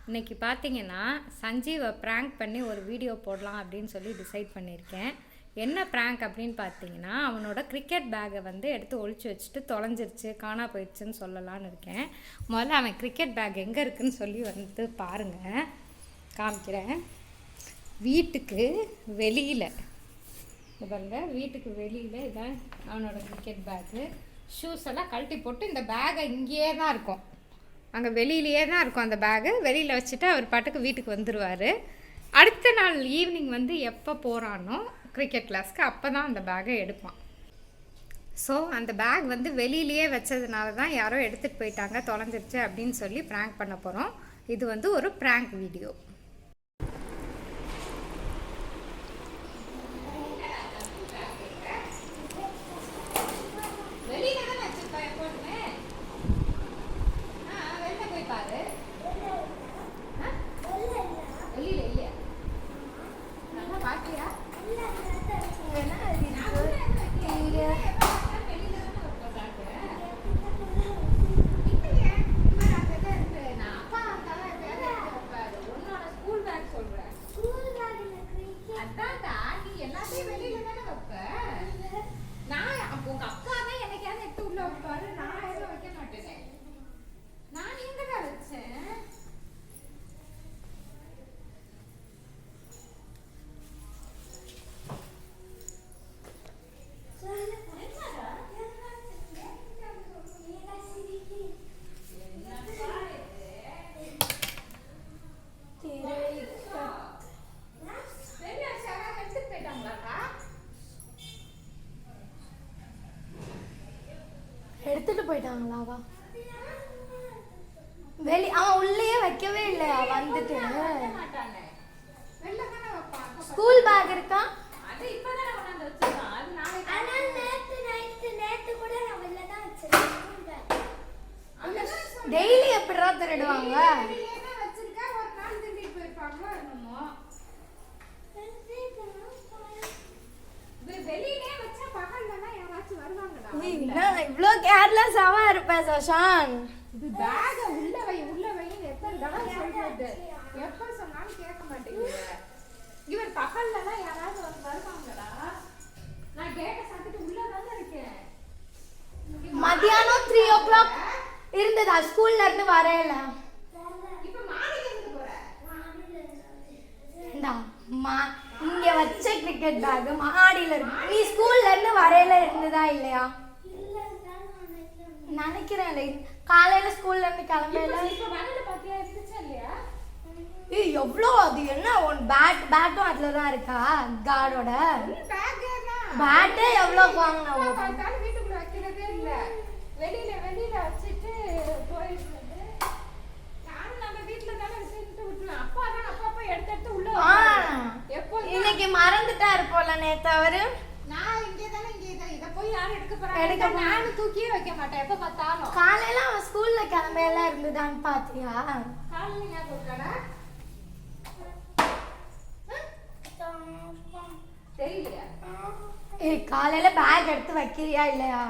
இன்றைக்கி பார்த்தீங்கன்னா சஞ்சீவை ப்ராங்க் பண்ணி ஒரு வீடியோ போடலாம் அப்படின்னு சொல்லி டிசைட் பண்ணியிருக்கேன். என்ன ப்ராங்க் அப்படின்னு பார்த்தீங்கன்னா, அவனோட கிரிக்கெட் பேக்கை வந்து எடுத்து ஒழிச்சு வச்சுட்டு தொலைஞ்சிருச்சு, காணா போயிடுச்சுன்னு சொல்லலான்னு இருக்கேன். முதல்ல அவன் கிரிக்கெட் பேக் எங்கே இருக்குதுன்னு சொல்லி வந்து பாருங்கள், காமிக்கிறேன். வீட்டுக்கு வெளியில் பாருங்கள், வீட்டுக்கு வெளியில் இதான் அவனோட கிரிக்கெட் பேக்கு. ஷூஸ் எல்லாம் கழட்டி போட்டு இந்த பேக்கை இங்கேயே தான் இருக்கும், அங்கே வெளியிலேயே தான் இருக்கும் அந்த பேகு. வெளியில் வச்சுட்டு அவர் பாட்டுக்கு வீட்டுக்கு வந்துடுவார். அடுத்த நாள் ஈவினிங் வந்து எப்போ போகிறானோ கிரிக்கெட் கிளாஸ்க்கு அப்போ தான் அந்த பேக்கை எடுப்பான். ஸோ அந்த பேக் வந்து வெளியிலேயே வச்சதுனால தான் யாரோ எடுத்துகிட்டு போயிட்டாங்க, தொலைஞ்சிருச்சு அப்படின்னு சொல்லி ப்ராங்க் பண்ண போகிறோம். இது வந்து ஒரு ப்ராங்க் வீடியோ. எடுத்துட்டு போயிட்டாங்களாவா? அவன் உள்ளேயே வைக்கவே இல்லையா? வந்துட்டு ஸ்கூல் பேக் இருக்கா? டெய்லி எப்படிடா திருடுவாங்க? இவ்ளோ கேர்லெஸ்ஸாவா இருப்பேன் சஷான். இது பேக் உள்ள வை எத்தனை தடவை சொல்றது, எப்ப சொன்னாலும் கேட்க மாட்டேங்குது. இவர் பகல்லலாம் யாராவது வருவாங்கடா? நான் கேட்ட சாத்திட்டு உள்ள தான் இருக்கேன். மதியானம் 3 o'clock இருந்ததா ஸ்கூல்ல இருந்து வரேல. இப்ப மாடில இருந்து போற. இங்க வச்ச கிரிக்கெட் பேக் மாடியில இருக்கு. நீ ஸ்கூல்ல இருந்து வரேல இருந்ததா இல்லையா? நினைக்கிறேன் காலையில ஸ்கூல்ல இருந்து கிளம்பல. எவ்வளோ அது என்ன பேட்டும் அதுல தான் இருக்கா? கார்டோட பேட்டே எவ்வளோ வாங்கினோம்? வீட்டுக்குள்ள வைக்கிறதே இல்ல, வெளியில வச்சுட்டு போயிடுறது. நானும் நம்ம வீட்டுல தானே வச்சுட்டு விட்டுருவேன். அப்பா தான் அப்பா எடுத்து உள்ள இன்னைக்கு மறந்துட்டா இருப்போம்ல நேத்து அவரு. நான் இங்கே தானே இதை போய் யாரும் எடுக்க போறாங்க? நானும் தூக்கியே வைக்க மாட்டேன் எப்ப பார்த்தாலும். காலையில அவன் ஸ்கூல்ல கிளம்பையெல்லாம் இருந்துதான்னு பாத்தியா? காலையில ஞாபகம் இருக்காடா? தெரியலையா? காலையில பேக் எடுத்து வைக்கிறியா இல்லையா?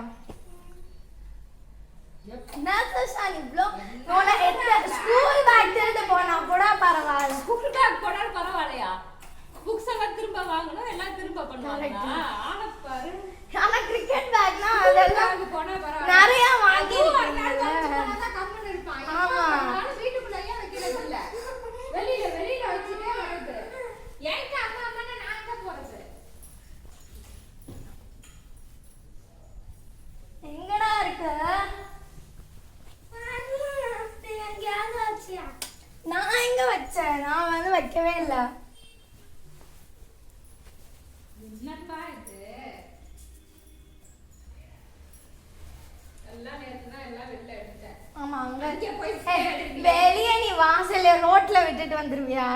ஸ்கூல் பேக் திருட்டு போனா கூட பரவாயில்ல. ஸ்கூல் பேக் போனாலும் பரவாயில்லையா? புக்ஸ் எல்லாம் திரும்ப வாங்கணும், எல்லாம் திரும்ப பண்ணுவாங்க. ஆனா கிரிக்கெட் பேக்னா அதெல்லாம் போனா பரவாயில்ல. நிறைய வாங்கி இருக்கீங்கல்ல. கம்மன் இருப்பான். ஆமா, வீட்டுக்குள்ளேயே வைக்கிறது இல்ல, வெளியில வச்சுட்டே வருது. ஏன்டா அம்மா நான் எங்க போறது? எங்கடா இருக்க? நான் எங்க வச்சேன்? நான் வந்து வைக்கவே இல்லை. என்னப்பா இது? எல்லாம் நேத்து தான் எல்லாம் வெளில எடுத்தேன். ஆமா, அங்க போய் வெளியே நீ வாசல்ல ரோட்ல விட்டுட்டு வந்துருவியா?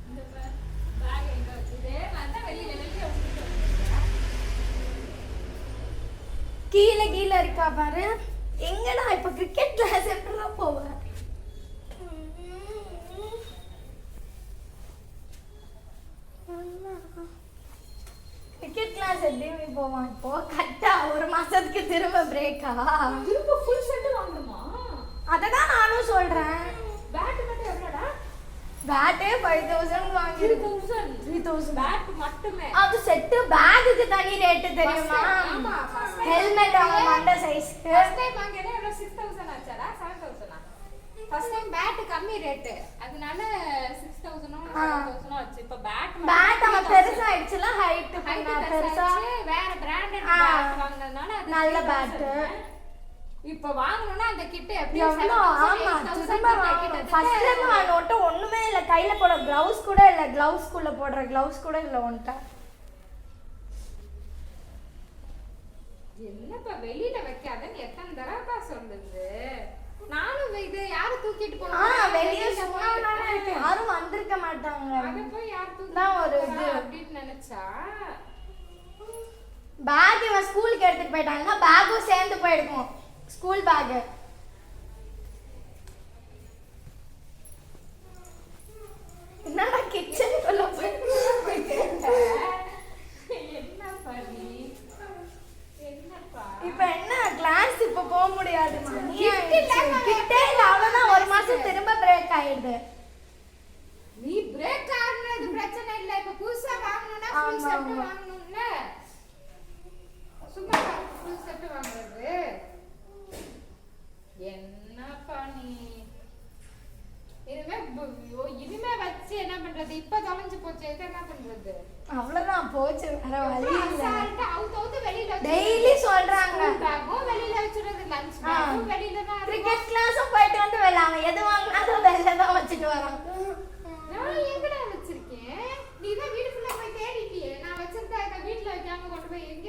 இந்த பேக் எங்க வச்சதே வந்து வெளியில விட்டுட்டு வந்துருக்கேன். கீழ இருக்கா பாரு. எங்கடா இப்ப கிரிக்கெட் கிளாஸ் எப்படிடா போவேன்? கிரிக்கெட் கிளாஸ் எப்படி போவான் இப்போ? கரெக்டா ஒரு மாசத்துக்கு திரும்ப பிரேக்கா? திரும்ப ஃபுல் செட் வாங்கணுமா? அததான் நானும் சொல்றேன். பேட் மட்டும் எவ்வளோடா? பேட்டே 5000 வாங்கிருக்கு. 3000 பேட் மட்டுமே. அது செட் பேக்குக்கு தனி ரேட் தெரியுமா? ஆமா ஹெல்மெட் அவங்க மண்ட சைஸ்க்கு ஃபர்ஸ்ட் டைம் வாங்கினே எவ்வளவு 6000 ஆச்சாடா 7000 ஆ? ஃபர்ஸ்ட் டைம் பேட் கம்மி ரேட் அதனால 6000 7000 ஆச்சு. இப்ப பேட் அவன் பெருசா ஆயிடுச்சுல ஹைட் பெருசா வேற பிராண்டட் பேட் வாங்குனதுனால அது நல்ல பேட். இப்ப வாங்கணும்னா அந்த கிட் எப்படி எவ்வளோ? ஆமா திரும்ப வாங்கணும். ஃபர்ஸ்ட்ல இருந்து வாங்கினோட்ட ஒண்ணுமே இல்ல. கையில போட கிளவுஸ் கூட இல்ல. கிளவுஸ்க்குள்ள போடுற கிளவுஸ் கூட இல்ல ஒன்ட்ட. என்னப்பா வெளியில வைக்காதன்னு எத்தனை தடவைப்பா சொல்லுது. நானும் இது யாரும் தூக்கிட்டு போவாங்க? வெளிய சும்மா தானே இருக்கு. யாரும் வந்திருக்க மாட்டாங்க. அத போய் யார் தான் ஒரு தூக்கிட்டு இது அப்படின்னு நினைச்சா பேக் இவன் ஸ்கூலுக்கு எடுத்துட்டு போயிட்டாங்கன்னா பேக்கும் சேர்ந்து போயிருக்கும். ஸ்கூல் பேக் என்னடா கிச்சனுக்குள்ள என்ன பண்ணி என்னப்பா இப்ப என்ன கிளாஸ் இப்ப போக முடியாது. கிட்டே இல்ல அவ்வளவுதான். ஒரு மாசம் திரும்ப பிரேக் ஆயிடுது. நீ பிரேக் ஆகுறது பிரச்சனை இல்ல. இப்ப புதுசா வாங்கணும்னா ஃபுல் செட் வாங்கணும்ல. சும்மா ஃபுல் செட் வாங்குறது என்னப்பா நீ இனிமே வச்சு என்ன பண்றது? இப்ப தொலைஞ்சு போச்சு. இது என்ன பண்றது? அவ்வளவுதான் போச்சு. வேற வழி இல்ல. வெளியில டெய்லி சொல்றாங்க வெளியில வச்சுறது. லஞ்ச் பேக்கும் வெளியில தான். கிரிக்கெட் கிளாஸும் போயிட்டு வந்து வெளில அவன் எது வாங்கினாலும் வெளில தான் வச்சுட்டு வரான். நான் எங்கடா வச்சிருக்கேன்? நீ தான் வீட்டுக்குள்ள போய் தேடிட்டியே. நான் வச்சிருந்தா இத வீட்ல வைக்காம கொண்டு போய் எங்க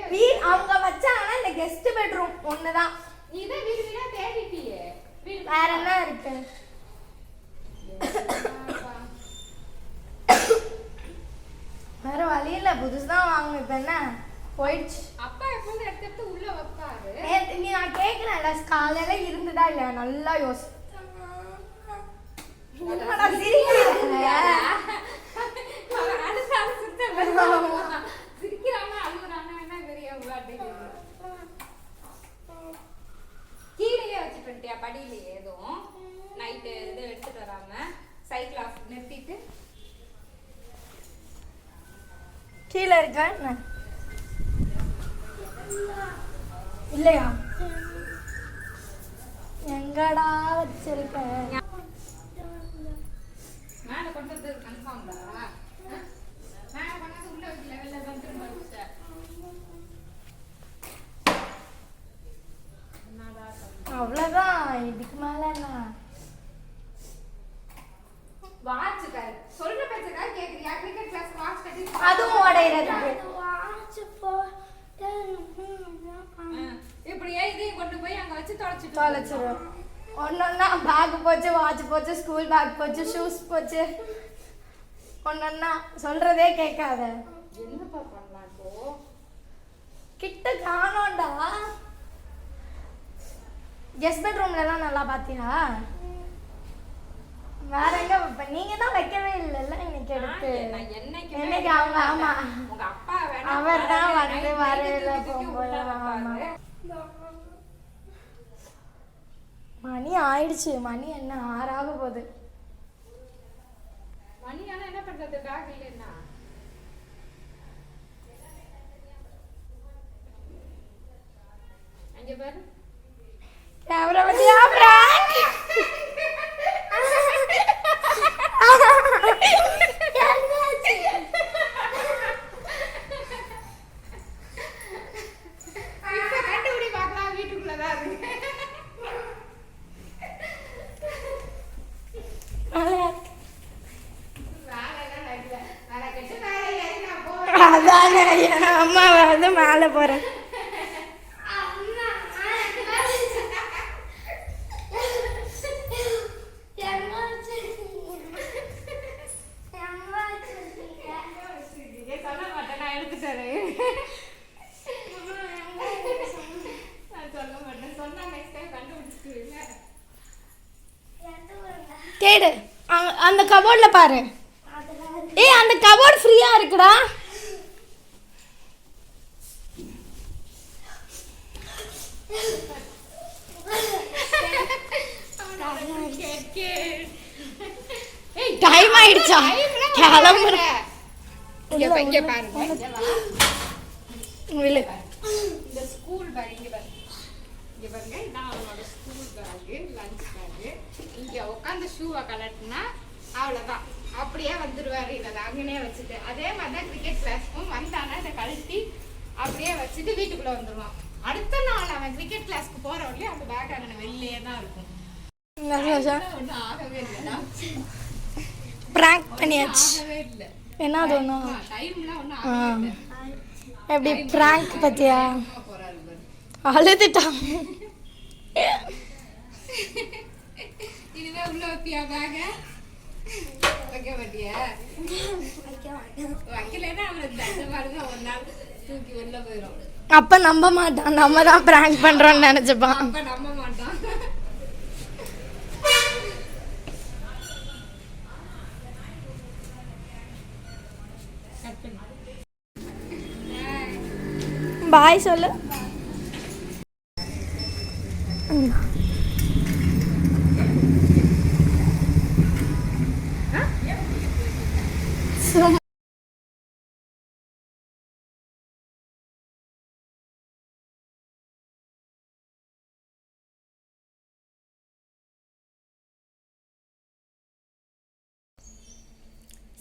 அவங்க வச்சாங்கன்னா இந்த கெஸ்ட் பெட்ரூம் ஒண்ணுதான். நீ தான் வீட்டுக்குள்ள தேடிட்டியே. வேற என்ன இருக்கு? வேற வழி இல்ல. புதுசுதான் வாங்கணும். இப்ப என்ன போயிடுச்சு. அப்பா எப்போது எடுத்து உள்ள வைப்பாரு. நீ நான் கேக்குறேன்ல காலையில இருந்துதா இல்ல நல்லா யோசி. கீழே வச்சுட்டு படியிலேயே எதுவும் நைட்டு இது எடுத்துட்டு வராம சைக்கிள் ஆஃப் நிறுத்திட்டு கீழே இருக்கா இல்லையா? எங்கடா வச்சிருக்க? மேல கொண்டு வந்து கன்ஃபார்ம் தான். மேல கொண்டு உள்ள வைக்கல. வெளில தான் திரும்ப வச்ச. அவ்வளவுதான். இதுக்கு மேல என்ன? வாட்ச் கார் சொல்ற பேச்சக்கா கேக்குறியா? கிரிக்கெட் கிளாஸ் வாட்ச் கட்டி அதுவும் உடையறதுக்கு வாட்ச் போ. இப்படியே இதையும் கொண்டு போய் அங்க வச்சு தொலைச்சிடும். ஒன்னொன்னா பேக் போச்சு, வாட்ச் போச்சு, ஸ்கூல் பேக் போச்சு, ஷூஸ் போச்சு. ஒன்னொன்னா சொல்றதே கேட்காத. என்னப்பா பண்ணலாம் இப்போ? கிட்ட காணோண்டா. கெஸ்ட் பெட்ரூம்ல எல்லாம் நல்லா பாத்தியா? வேற எங்க வைப்ப? நீங்க தான் வைக்கவே இல்லைல்ல இன்னைக்கு எடுத்து. என்னைக்கு அவங்க ஆமா உங்க அப்பா வேணா அவர் தான் வந்து வரையில போகும்போது. ஆமா மணி ஆயிடுச்சு. மணி என்ன 6 ஆக போகுது. மணி ஆனா என்ன பண்றது? பேக் இல்லைன்னா அங்க பாரு. கேமரா பத்தியா பிராங்க்? இப்ப கண்டுபிடி பார்க்கலாம். வீட்டுக்குள்ளதான் இருக்கு. அதானே என் அம்மா வந்து மேலே போறேன். சொல்ல மாட்டேன். நான் எடுத்துட்டேன். நான் சொல்ல மாட்டேன். சொன்னா நெக்ஸ்ட் டைம் கண்டுபிடிச்சிருவீங்க. கேடு அந்த கபோர்ட்ல பாரு. ஏய் அந்த கபோர்ட் ஃப்ரீயா இருக்குடா. டைம் ஆயிடுச்சா கிளம்புற இங்க பாருங்க விழு இந்த ஸ்கூல் பேக் இங்க பாருங்க இதான் அவனோட ஸ்கூல் பேக் லஞ்ச் பேக் இங்க உட்காந்து ஷூவை கலட்டினா அவ்வளோதான் அப்படியே வந்துடுவார் இதை அங்கனே வச்சுட்டு அதே மாதிரி தான் கிரிக்கெட் கிளாஸ்க்கும் வந்தானா இதை கழட்டி அப்படியே வச்சுட்டு வீட்டுக்குள்ளே வந்துடுவான் அடுத்த நாள் அவன் கிரிக்கெட் கிளாஸ்க்கு போகிற வரையும் அந்த பேக் அங்கே வெளியே தான் இருக்கும் ஒன்றும் ஆகவே இல்லை பிராங்க் பண்ணியாச்சு ஆகவே இல்லை என்ன தோணா டைம்லாம் ஒன்றும் ஆகவே இல்லை எப்படி பிராங்க் பத்தியா போகிறாரு அழுதுட்டான் இனிமே உள்ள வைப்பியா பேக வைக்க மாட்டியா வைக்கலைன்னா அவனுக்கு தண்டை பாருங்க ஒரு நாள் தூக்கி வெளில போயிடும் அப்ப நம்ப மாட்டான் நம்ம தான் பிராங்க் பண்றோம்னு நினைச்சுப்பான் அப்ப நம்ப மாட்டான் பாய் சொல்லு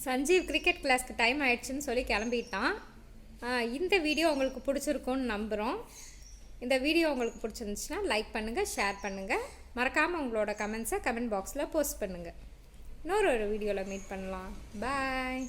சஞ்சீவ் கிரிக்கெட் கிளாஸ்க்கு டைம் ஆயிடுச்சுன்னு சொல்லி கிளம்பிட்டான். இந்த வீடியோ உங்களுக்கு பிடிச்சிருக்கும்னு நம்புகிறோம். இந்த வீடியோ உங்களுக்கு பிடிச்சிருந்துச்சுன்னா லைக் பண்ணுங்கள், ஷேர் பண்ணுங்கள். மறக்காமல் உங்களோட கமெண்ட்ஸை கமெண்ட் பாக்ஸில் போஸ்ட் பண்ணுங்கள். இன்னொரு வீடியோவில் மீட் பண்ணலாம். பாய்.